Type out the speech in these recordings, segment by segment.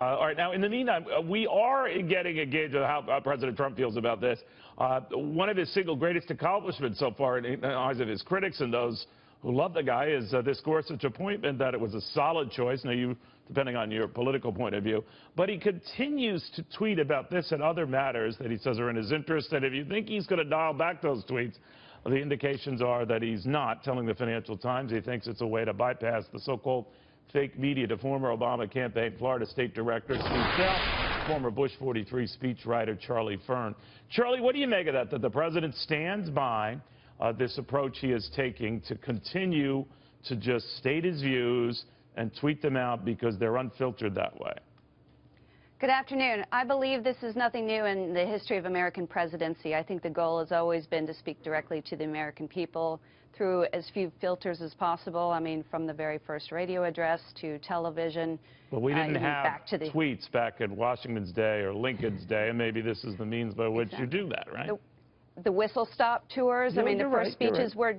All right, now, in the meantime, we are getting a gauge of how President Trump feels about this. One of his single greatest accomplishments so far in the eyes of his critics and those who love the guy is this Gorsuch appointment, that it was a solid choice. Now, you, depending on your political point of view, but he continues to tweet about this and other matters that he says are in his interest. And if you think he's going to dial back those tweets, the indications are that he's not. Telling the Financial Times he thinks it's a way to bypass the so-called fake media to former Obama campaign Florida State Director Steve Sell, former Bush 43 speechwriter Charlie Fern. Charlie, what do you make of that the president stands by this approach he is taking to continue to just state his views and tweet them out because they're unfiltered that way? Good afternoon. I believe this is nothing new in the history of American presidency. I think the goal has always been to speak directly to the American people through as few filters as possible. I mean, from the very first radio address to television. But we didn't have tweets back in Washington's day or Lincoln's day, and maybe this is the means by which you do that, right? The whistle-stop tours. No, I mean, the first speeches were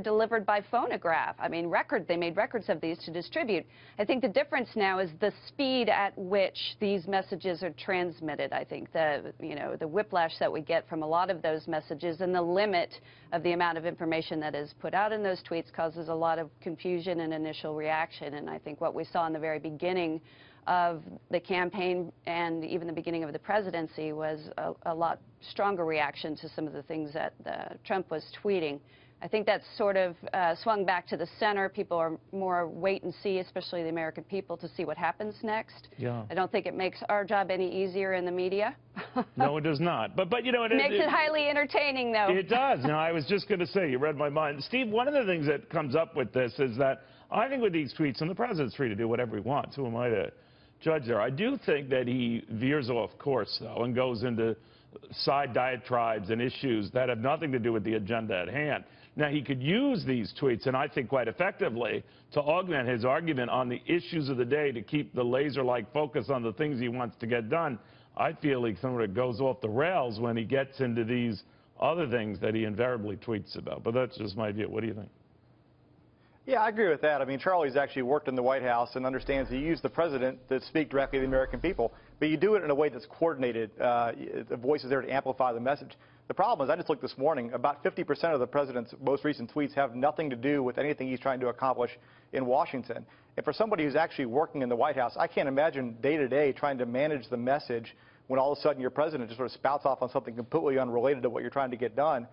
delivered by phonograph. I mean, they made records of these to distribute. I think the difference now is the speed at which these messages are transmitted. I think the whiplash that we get from a lot of those messages and the limit of the amount of information that is put out in those tweets causes a lot of confusion and initial reaction. And I think what we saw in the very beginning of the campaign and even the beginning of the presidency was a lot stronger reaction to some of the things that Trump was tweeting. I think that's sort of swung back to the center. People are more wait and see, especially the American people, to see what happens next. Yeah. I don't think it makes our job any easier in the media. No, it does not. But you know, it makes it highly entertaining, though. It does. No, I was just going to say, you read my mind. Steve, one of the things that comes up with this is that I think with these tweets, and the president's free to do whatever he wants, who am I to judge there? I do think that he veers off course, though, and goes into side diatribes and issues that have nothing to do with the agenda at hand. Now, he could use these tweets, and I think quite effectively, to augment his argument on the issues of the day, to keep the laser-like focus on the things he wants to get done. I feel he sort of goes off the rails when he gets into these other things that he invariably tweets about. But that's just my view. What do you think? Yeah, I agree with that. I mean, Charlie's actually worked in the White House and understands you use the president to speak directly to the American people, but you do it in a way that's coordinated. The voice is there to amplify the message. The problem is, I just looked this morning, about 50% of the president's most recent tweets have nothing to do with anything he's trying to accomplish in Washington. And for somebody who's actually working in the White House, I can't imagine day to day trying to manage the message when all of a sudden your president just sort of spouts off on something completely unrelated to what you're trying to get done.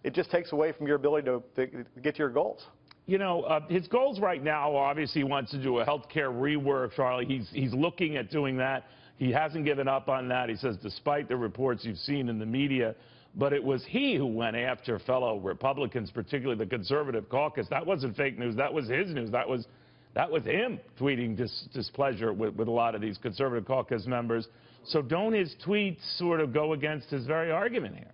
It just takes away from your ability to get to your goals. You know, his goals right now, obviously, he wants to do a health care rework, Charlie. He's looking at doing that. He hasn't given up on that. He says, despite the reports you've seen in the media. But it was he who went after fellow Republicans, particularly the conservative caucus. That wasn't fake news. That was his news. That was him tweeting displeasure with a lot of these conservative caucus members. So don't his tweets sort of go against his very argument here?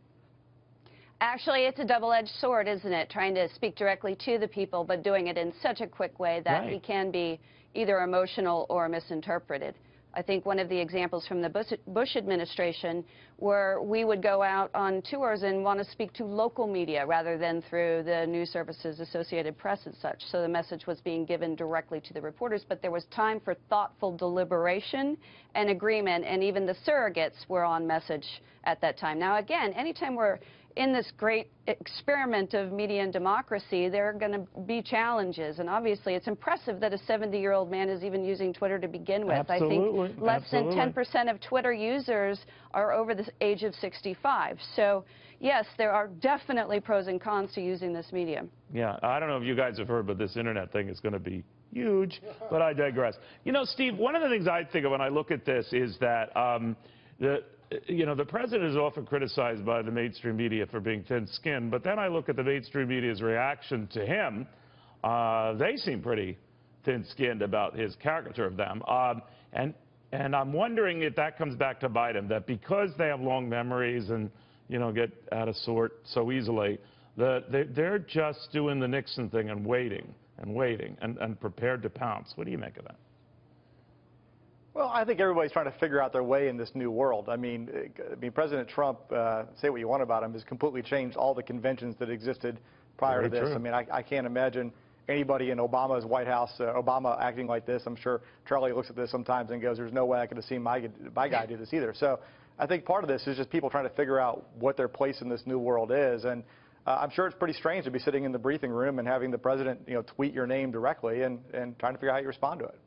Actually, it's a double-edged sword, isn't it? Trying to speak directly to the people, but doing it in such a quick way that he can be either emotional or misinterpreted. I think one of the examples from the Bush administration where we would go out on tours and want to speak to local media rather than through the news services, Associated Press and such. So the message was being given directly to the reporters, but there was time for thoughtful deliberation and agreement, and even the surrogates were on message at that time. Now, again, anytime we're in this great experiment of media and democracy, there are going to be challenges. And obviously, it's impressive that a 70-year-old man is even using Twitter to begin with. Absolutely. I think less than 10% of Twitter users are over the age of 65. So, yes, there are definitely pros and cons to using this medium. Yeah, I don't know if you guys have heard, but this internet thing is going to be huge. But I digress. You know, Steve, one of the things I think of when I look at this is that the president is often criticized by the mainstream media for being thin-skinned, but then I look at the mainstream media's reaction to him. They seem pretty thin-skinned about his caricature of them. And I'm wondering if that comes back to bite him, that because they have long memories and, get out of sort so easily, they're just doing the Nixon thing and waiting and prepared to pounce. What do you make of that? Well, I think everybody's trying to figure out their way in this new world. I mean, President Trump, say what you want about him, has completely changed all the conventions that existed prior to this. I mean, I can't imagine anybody in Obama's White House, Obama acting like this. I'm sure Charlie looks at this sometimes and goes, there's no way I could have seen my guy do this either. So I think part of this is just people trying to figure out what their place in this new world is. And I'm sure it's pretty strange to be sitting in the briefing room and having the president, tweet your name directly and trying to figure out how you respond to it.